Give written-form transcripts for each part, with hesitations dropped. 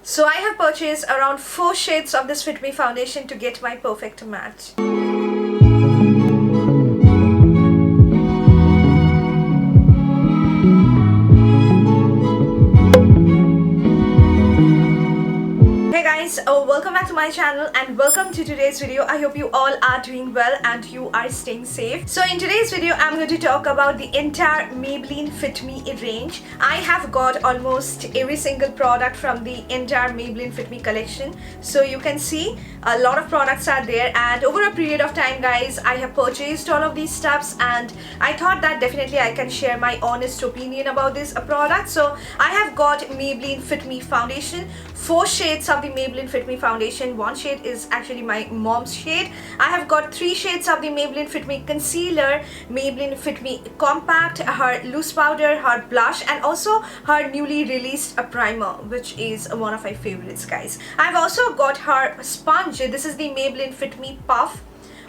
So I have purchased around 4 shades of this Fit Me foundation to get my perfect match. Hey guys, welcome back to my channel and welcome to today's video. I hope you all are doing well and you are staying safe. So in today's video, I'm going to talk about the entire Maybelline Fit Me range. I have got almost every single product from the entire Maybelline Fit Me collection. So you can see a lot of products are there, and over a period of time guys, I have purchased all of these stuffs and I thought that definitely I can share my honest opinion about this product. So I have got Maybelline Fit Me foundation, 4 shades of the Maybelline Fit Me foundation. 1 shade is actually my mom's shade. I have got 3 shades of the Maybelline Fit Me concealer, Maybelline Fit Me compact, her loose powder, her blush, and also her newly released primer, which is one of my favorites guys. I've also got her sponge. This is the Maybelline Fit Me puff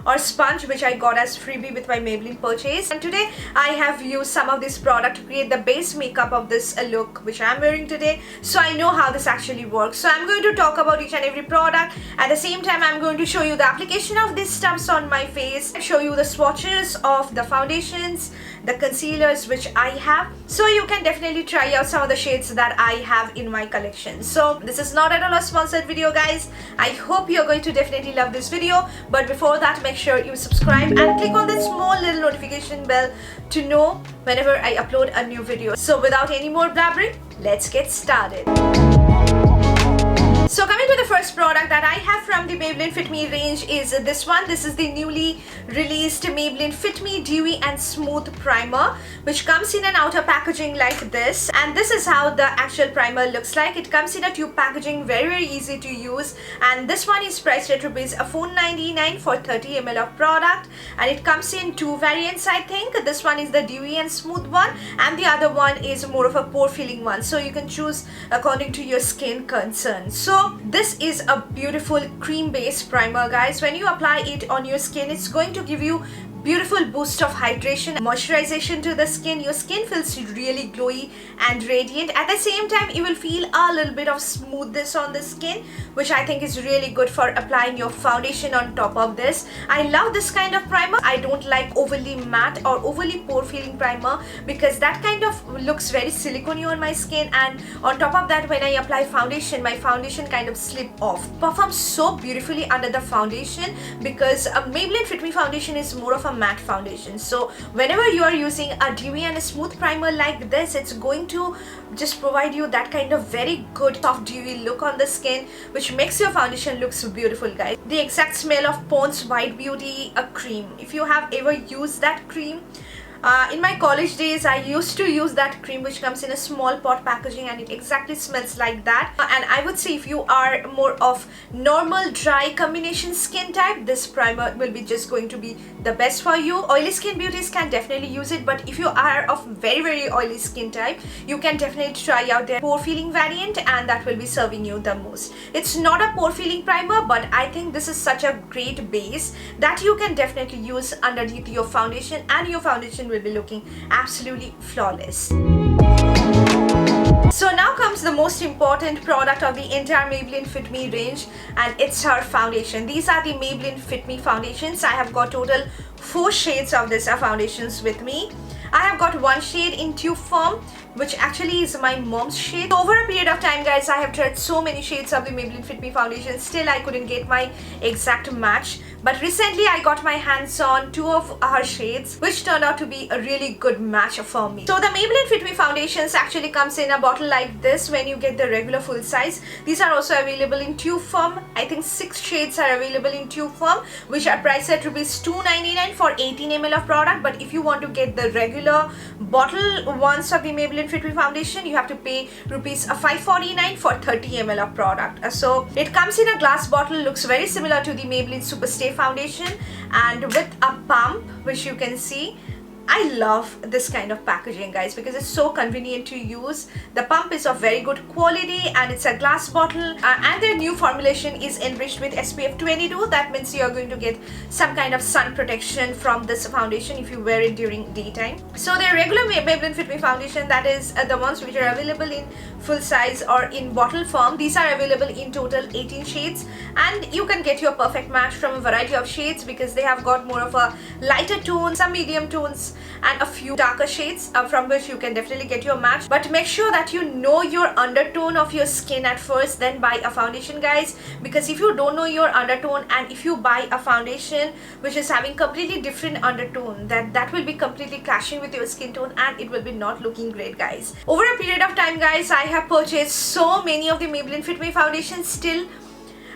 or sponge, which I got as freebie with my Maybelline purchase. And today I have used some of this product to create the base makeup of this look which I'm wearing today, so I know how this actually works. So I'm going to talk about each and every product. At the same time, I'm going to show you the application of these stuffs on my face, show you the swatches of the foundations, the concealers which I have, so you can definitely try out some of the shades that I have in my collection. So this is not at all a sponsored video guys. I hope you're going to definitely love this video, but before that, make sure you subscribe and click on the small little notification bell to know whenever I upload a new video. So without any more blabbering, let's get started. So coming to the first product that I have from the Maybelline Fit Me range is this one. This is the newly released Maybelline Fit Me Dewy and Smooth Primer, which comes in an outer packaging like this, and this is how the actual primer looks like. It comes in a tube packaging, very easy to use, and this one is priced at ₹4.99 for 30 ml of product, and it comes in 2 variants I think. This one is the dewy and smooth one, and the other one is more of a pore filling one, so you can choose according to your skin concern. So this is a beautiful cream based primer guys. When you apply it on your skin, it's going to give you beautiful boost of hydration and moisturization to the skin. Your skin feels really glowy and radiant. At the same time, you will feel a little bit of smoothness on the skin, which I think is really good for applying your foundation on top of this. I love this kind of primer. I don't like overly matte or overly pore filling primer because that kind of looks very silicone on my skin, and on top of that, when I apply foundation, my foundation kind of slip off. Performs so beautifully under the foundation because a Maybelline Fit Me foundation is more of a matte foundation. So whenever you are using a dewy and a smooth primer like this, it's going to just provide you that kind of very good soft dewy look on the skin, which makes your foundation look so beautiful guys. The exact smell of Pond's White Beauty cream. If you have ever used that cream, in my college days, I used to use that cream which comes in a small pot packaging, and it exactly smells like that. And I would say if you are more of normal dry combination skin type, this primer will be just going to be the best for you. Oily skin beauties can definitely use it, but if you are of very oily skin type, you can definitely try out their pore filling variant, and that will be serving you the most. It's not a pore filling primer, but I think this is such a great base that you can definitely use underneath your foundation, and your foundation will be looking absolutely flawless. So now comes the most important product of the entire Maybelline Fit Me range, and it's her foundation. These are the Maybelline Fit Me foundations. I have got total 4 shades of this foundations with me. I have got 1 shade in tube form, which actually is my mom's shade. So over a period of time guys, I have tried so many shades of the Maybelline Fit Me foundation. Still I couldn't get my exact match, but recently I got my hands on 2 of her shades, which turned out to be a really good match for me. So the Maybelline Fit Me foundations actually comes in a bottle like this when you get the regular full size. These are also available in tube form. I think 6 shades are available in tube form, which are priced at ₹2.99 for 18 ml of product. But if you want to get the regular bottle ones of the Maybelline Fit Me foundation, you have to pay ₹5.49 for 30 ml of product. So it comes in a glass bottle, looks very similar to the Maybelline Superstay foundation, and with a pump, which you can see I love this kind of packaging, guys, because it's so convenient to use. The pump is of very good quality and it's a glass bottle, and their new formulation is enriched with SPF 22. That means you're going to get some kind of sun protection from this foundation if you wear it during daytime. So their regular Maybelline Fit Me foundation, that is the ones which are available in full size or in bottle form, these are available in total 18 shades, and you can get your perfect match from a variety of shades because they have got more of a lighter tone, some medium tones, and a few darker shades from which you can definitely get your match. But make sure that you know your undertone of your skin at first, then buy a foundation, guys, because if you don't know your undertone and if you buy a foundation which is having completely different undertone, that will be completely clashing with your skin tone and it will be not looking great, guys. Over a period of time, guys, I have purchased so many of the Maybelline Fit Me foundations. Still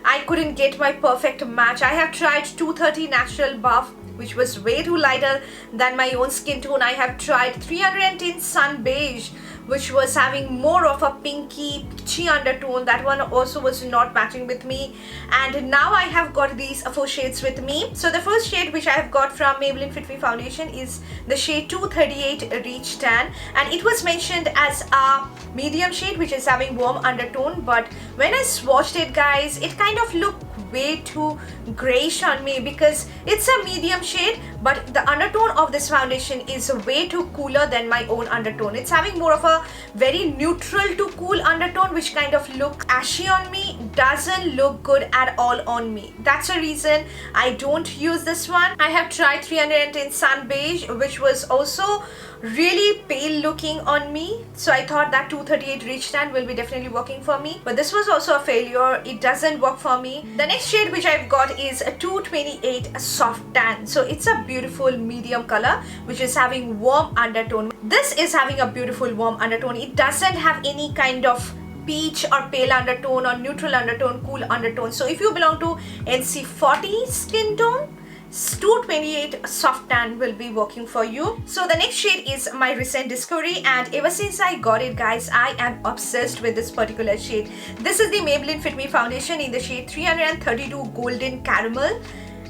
I couldn't get my perfect match. I have tried 230 Natural Buff, which was way too lighter than my own skin tone. I have tried 310 Sun Beige, which was having more of a pinky peachy undertone. That one also was not matching with me, and now I have got these 4 shades with me. So the first shade which I have got from Maybelline Fit Me foundation is the shade 238 Reach Tan, and it was mentioned as a medium shade which is having warm undertone, but when I swatched it, guys, it kind of looked way too grayish on me because it's a medium shade, but the undertone of this foundation is way too cooler than my own undertone. It's having more of a very neutral to cool undertone which kind of look ashy on me. Doesn't look good at all on me. That's the reason I don't use this one. I have tried 310 Sun Beige, which was also really pale looking on me, so I thought that 238 Reach Tan will be definitely working for me, but this was also a failure. It doesn't work for me. The next shade which I've got is a 228 Soft Tan. So it's a beautiful medium color which is having warm undertone. This is having a beautiful warm undertone. It doesn't have any kind of peach or pale undertone or neutral undertone, cool undertone. So if you belong to NC40 skin tone, 228 Soft Tan will be working for you. So the next shade is my recent discovery, and ever since I got it, guys, I am obsessed with this particular shade. This is the Maybelline Fit Me foundation in the shade 332 Golden Caramel,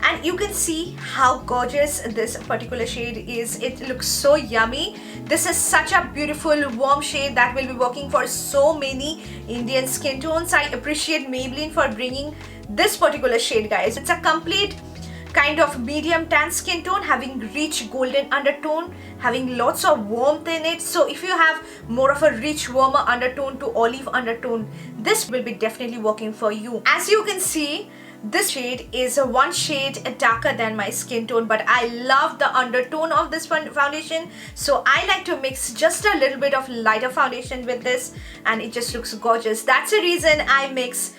and you can see how gorgeous this particular shade is. It looks so yummy. This is such a beautiful warm shade that will be working for so many Indian skin tones. I appreciate Maybelline for bringing this particular shade, guys. It's a complete kind of medium tan skin tone having rich golden undertone, having lots of warmth in it. So if you have more of a rich warmer undertone to olive undertone, this will be definitely working for you. As you can see, this shade is one shade darker than my skin tone, but I love the undertone of this foundation, so I like to mix just a little bit of lighter foundation with this, and it just looks gorgeous. That's the reason I mix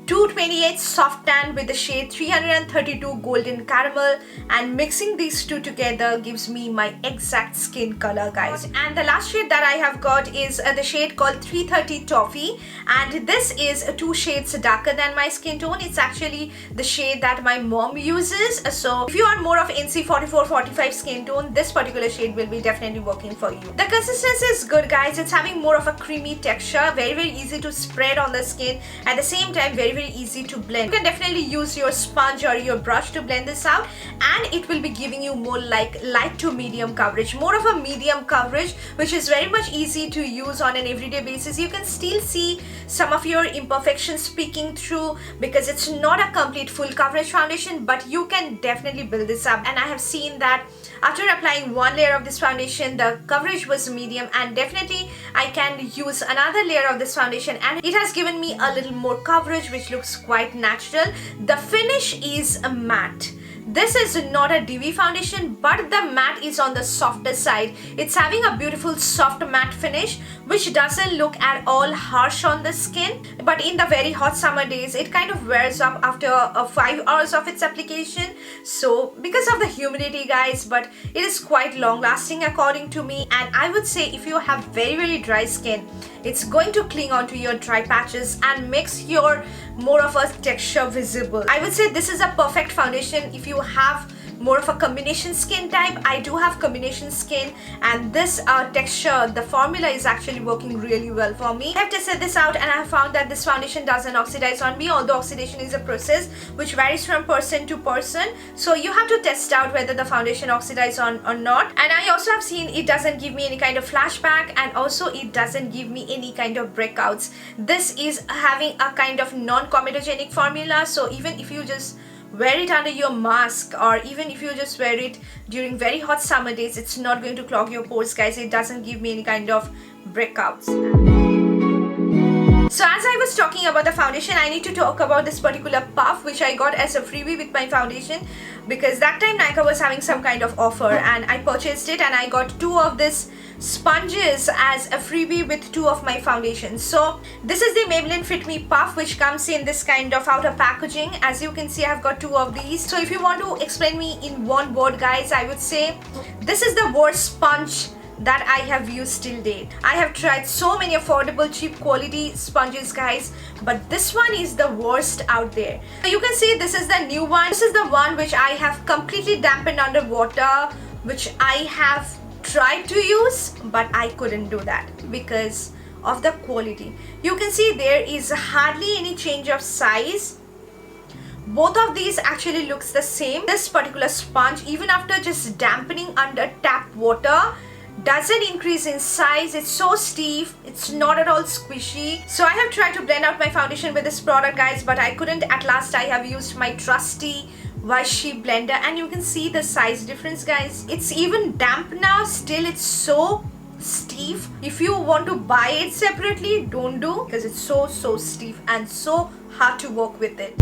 228 Soft Tan with the shade 332 Golden Caramel, and mixing these two together gives me my exact skin color, guys. And the last shade that I have got is the shade called 330 Toffee, and this is 2 shades darker than my skin tone. It's actually the shade that my mom uses, so if you are more of NC 44-45 skin tone, this particular shade will be definitely working for you. The consistency is good, guys. It's having more of a creamy texture, very easy to spread on the skin, at the same time very easy to blend. You can definitely use your sponge or your brush to blend this out, and it will be giving you more like light to medium coverage, more of a medium coverage, which is very much easy to use on an everyday basis. You can still see some of your imperfections peeking through because it's not a complete full coverage foundation, but you can definitely build this up. And I have seen that after applying one layer of this foundation, the coverage was medium, and definitely I can use another layer of this foundation and it has given me a little more coverage, which looks quite natural. The finish is a matte. This is not a dewy foundation, but the matte is on the softer side. It's having a beautiful soft matte finish, which doesn't look at all harsh on the skin. But in the very hot summer days, it kind of wears up after 5 hours of its application. So because of the humidity, guys, but it is quite long lasting according to me. And I would say if you have very dry skin, it's going to cling onto your dry patches and makes your more of a texture visible. I would say this is a perfect foundation if you have more of a combination skin type. I do have combination skin, and this texture, the formula is actually working really well for me. I have tested this out and I have found that this foundation doesn't oxidize on me, although oxidation is a process which varies from person to person. So you have to test out whether the foundation oxidizes on or not. And I also have seen it doesn't give me any kind of flashback, and also it doesn't give me any kind of breakouts. This is having a kind of non-comedogenic formula, so even if you just wear it under your mask, or even if you just wear it during very hot summer days, it's not going to clog your pores, guys. It doesn't give me any kind of breakouts. So as I was talking about the foundation, I need to talk about this particular puff which I got as a freebie with my foundation, because that time Nykaa was having some kind of offer and I purchased it, and I got 2 of this sponges as a freebie with 2 of my foundations. So this is the Maybelline Fit Me puff, which comes in this kind of outer packaging. As you can see, I've got 2 of these. So if you want to explain me in one word, guys, I would say this is the worst sponge that I have used till date. I have tried so many affordable cheap quality sponges, guys, but this one is the worst out there. You can see this is the new one. This is the one which I have completely dampened under water, which I have tried to use, but I couldn't do that because of the quality. You can see there is hardly any change of size. Both of these actually looks the same. This particular sponge, even after just dampening under tap water, doesn't increase in size. It's so stiff, it's not at all squishy. So I have tried to blend out my foundation with this product, guys, but I couldn't. At last I have used my trusty Vichy blender, and you can see the size difference, guys. It's even damp now, still it's so stiff. If you want to buy it separately, don't do, because it's so stiff and so hard to work with it.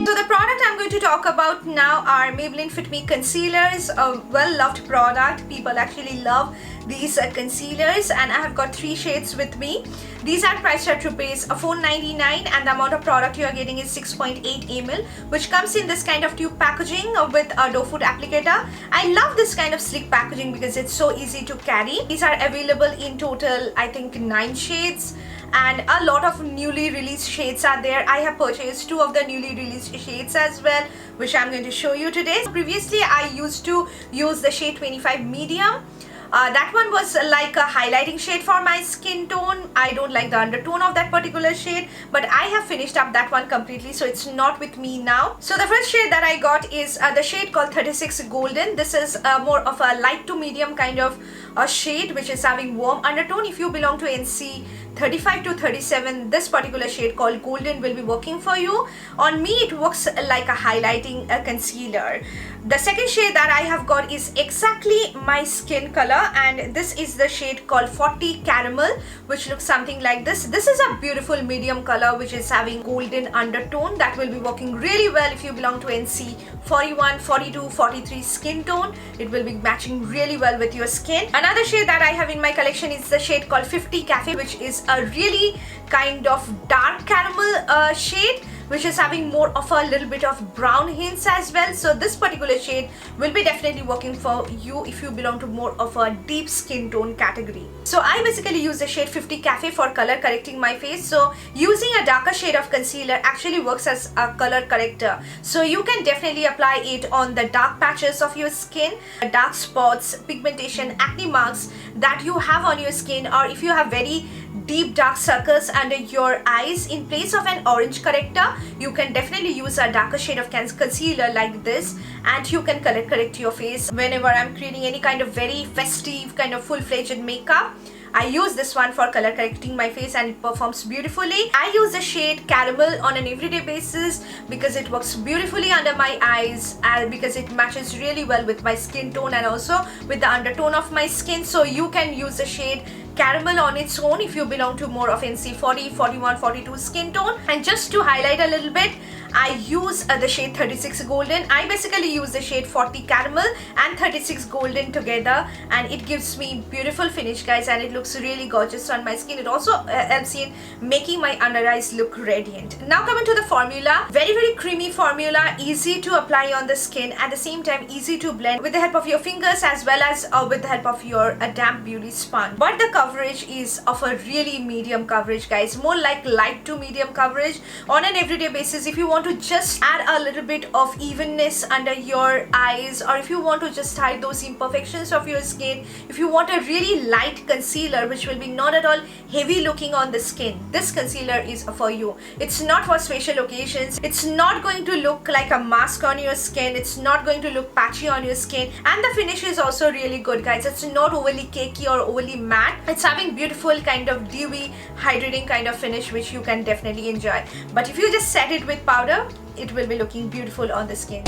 So the product I'm going to talk about now are Maybelline Fit Me concealers, a well-loved product. People actually love these concealers, and I have got 3 shades with me. These are priced at rupees $4.99, and the amount of product you are getting is 6.8 ml, which comes in this kind of tube packaging with a doe foot applicator. I love this kind of sleek packaging because it's so easy to carry. These are available in total, I think, 9 shades, and a lot of newly released shades are there. I have purchased 2 of the newly released shades as well, which I'm going to show you today. Previously I used to use the shade 25 medium. That one was like a highlighting shade for my skin tone. I don't like the undertone of that particular shade, but I have finished up that one completely, so it's not with me now. So the first shade that I got is the shade called 36 Golden. This is more of a light to medium kind of a shade which is having warm undertone. If you belong to NC 35 to 37, this particular shade called Golden will be working for you. On me it works like a highlighting concealer. The second shade that I have got is exactly my skin color, and this is the shade called 40 Caramel, which looks something like this. This is a beautiful medium color which is having golden undertone that will be working really well if you belong to NC 41, 42, 43 skin tone. It will be matching really well with your skin. Another shade that I have in my collection is the shade called 50 Cafe, which is a really kind of dark caramel shade, which is having more of a little bit of brown hints as well. So this particular shade will be definitely working for you if you belong to more of a deep skin tone category. So I basically use the shade 50 Cafe for color correcting my face. So using a darker shade of concealer actually works as a color corrector. So you can definitely apply it on the dark patches of your skin, dark spots, pigmentation, acne marks that you have on your skin, or if you have very deep dark circles under your eyes. In place of an orange corrector, you can definitely use a darker shade of concealer like this, and you can color correct your face. Whenever I'm creating any kind of very festive kind of full-fledged makeup, I use this one for color correcting my face, and it performs beautifully. I use the shade Caramel on an everyday basis because it works beautifully under my eyes, and because it matches really well with my skin tone and also with the undertone of my skin. So you can use the shade Caramel on its own if you belong to more of NC 40, 41, 42 skin tone. And just to highlight a little bit, I use the shade 36 Golden. I basically use the shade 40 Caramel and 36 Golden together, and it gives me beautiful finish, guys, and it looks really gorgeous on my skin. It also helps in making my under eyes look radiant. Now coming to the formula, very creamy formula, easy to apply on the skin, at the same time easy to blend with the help of your fingers as well as with the help of your damp beauty sponge. But the coverage is of a really medium coverage, guys, more like light to medium coverage. On an everyday basis, if you want to just add a little bit of evenness under your eyes, or if you want to just hide those imperfections of your skin, if you want a really light concealer which will be not at all heavy looking on the skin, this concealer is for you. It's not for special occasions. It's not going to look like a mask on your skin. It's not going to look patchy on your skin, and the finish is also really good, guys. It's not overly cakey or overly matte. It's having beautiful kind of dewy hydrating kind of finish which you can definitely enjoy. But if you just set it with powder, it will be looking beautiful on the skin.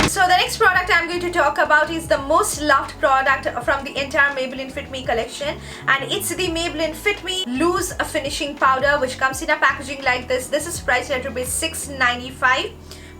So the next product I'm going to talk about is the most loved product from the entire Maybelline Fit Me collection, and it's the Maybelline Fit Me Loose Finishing Powder, which comes in a packaging like this. This is priced at ₹6.95,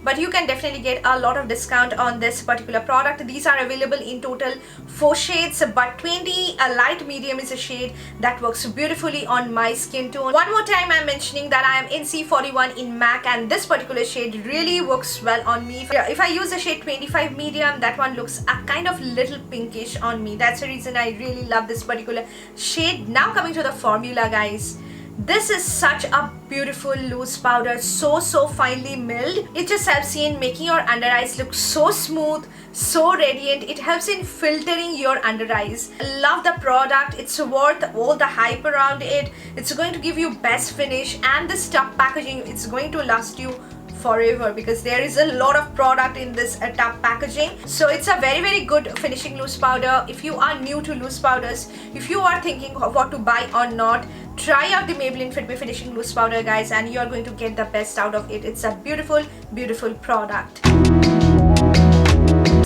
but you can definitely get a lot of discount on this particular product. These are available in total 4 shades, but 20, a light medium is a shade that works beautifully on my skin tone. One more time I'm mentioning that I am NC41 in MAC, and this particular shade really works well on me. If I use the shade 25 medium, that one looks a kind of little pinkish on me. That's the reason I really love this particular shade. Now coming to the formula, guys. This is such a beautiful loose powder, so finely milled. It just helps in making your under eyes look so smooth, so radiant. It helps in filtering your under eyes. Love the product. It's worth all the hype around it. It's going to give you best finish, and the tub packaging, it's going to last you forever because there is a lot of product in this tub packaging. So it's a very good finishing loose powder. If you are new to loose powders, if you are thinking of what to buy or not, try out the Maybelline Fit Me Finishing Loose Powder, guys, and you are going to get the best out of it. It's a beautiful product.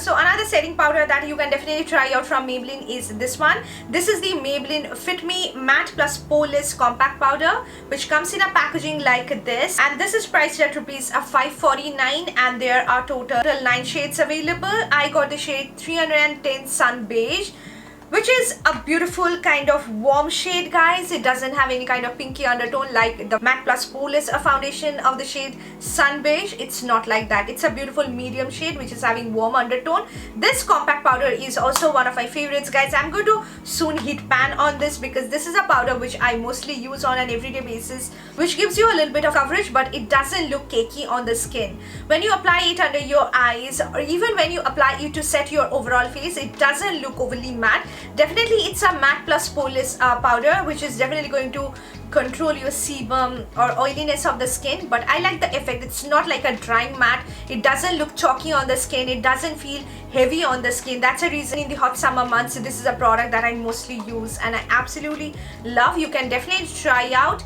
So another setting powder that you can definitely try out from Maybelline is this one. This is the Maybelline Fit Me MATTE+PORELESS Compact Powder, which comes in a packaging like this, and this is priced at ₹549, and there are total 9 shades available. I got the shade 310 Sun Beige, which is a beautiful kind of warm shade, guys. It doesn't have any kind of pinky undertone like the MATTE+PORELESS foundation of the shade Sun Beige. It's not like that. It's a beautiful medium shade which is having warm undertone. This compact powder is also one of my favorites, guys. I'm going to soon heat pan on this because this is a powder which I mostly use on an everyday basis, which gives you a little bit of coverage, but it doesn't look cakey on the skin. When you apply it under your eyes, or even when you apply it to set your overall face, it doesn't look overly matte. Definitely it's a MATTE+PORELESS powder, which is definitely going to control your sebum or oiliness of the skin, but I like the effect. It's not like a drying matte. It doesn't look chalky on the skin. It doesn't feel heavy on the skin. That's a reason in the hot summer months this is a product that I mostly use and I absolutely love. You can definitely try out.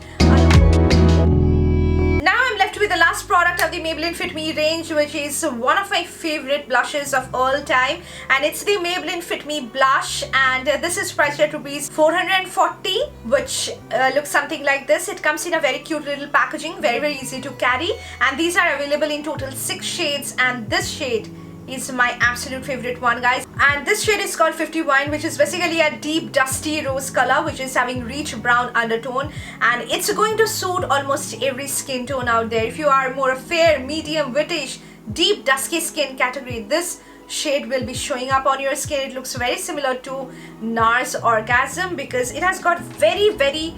Now I'm left with the last product of the Maybelline Fit Me range, which is one of my favorite blushes of all time, and it's the Maybelline Fit Me blush, and this is priced at ₹440, which looks something like this. It comes in a very cute little packaging, very easy to carry, and these are available in total 6 shades, and this shade is my absolute favorite one, guys, and this shade is called 50 Wine, which is basically a deep dusty rose color which is having rich brown undertone, and it's going to suit almost every skin tone out there. If you are more fair, medium, whitish, deep dusky skin category, this shade will be showing up on your skin. It looks very similar to NARS Orgasm because it has got very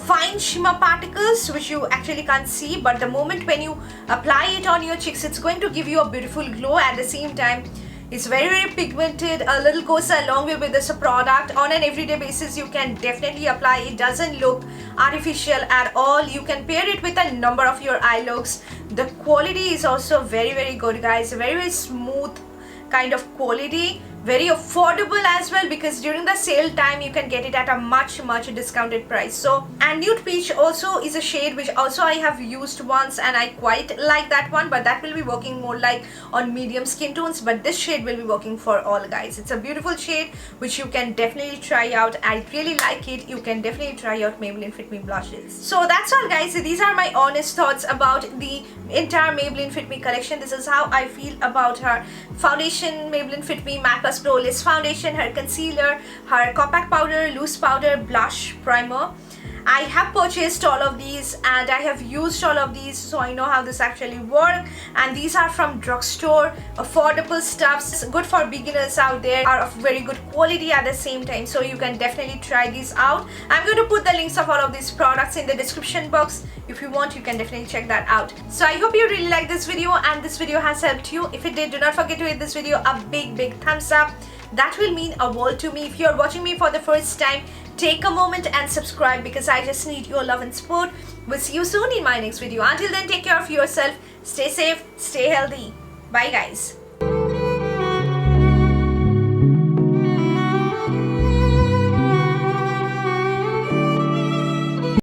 fine shimmer particles which you actually can't see, but the moment when you apply it on your cheeks, it's going to give you a beautiful glow. At the same time, it's very pigmented. A little goes a long way with this product. On an everyday basis, you can definitely apply. It doesn't look artificial at all. You can pair it with a number of your eye looks. The quality is also very good, guys. Very smooth kind of quality, very affordable as well, because during the sale time you can get it at a much discounted price. So, and Nude Peach also is a shade which also I have used once and I quite like that one, but that will be working more like on medium skin tones, but this shade will be working for all, guys. It's a beautiful shade which you can definitely try out. I really like it. You can definitely try out Maybelline Fit Me blushes. So that's all, guys. These are my honest thoughts about the entire Maybelline Fit Me collection. This is how I feel about her foundation, Maybelline Fit Me MATTE+PORELESS foundation, her concealer, her compact powder, loose powder, blush, primer, I have purchased all of these and I have used all of these, so I know how this actually works. And these are from drugstore, affordable stuffs, good for beginners out there, are of very good quality at the same time, so you can definitely try these out. I'm going to put the links of all of these products in the description box. If you want, you can definitely check that out. So I hope you really like this video and this video has helped you. If it did, do not forget to hit this video a big thumbs up. That will mean a world to me. If you're watching me for the first time, take a moment and subscribe, because I just need your love and support. We'll see you soon in my next video. Until then, take care of yourself, stay safe, stay healthy. Bye guys.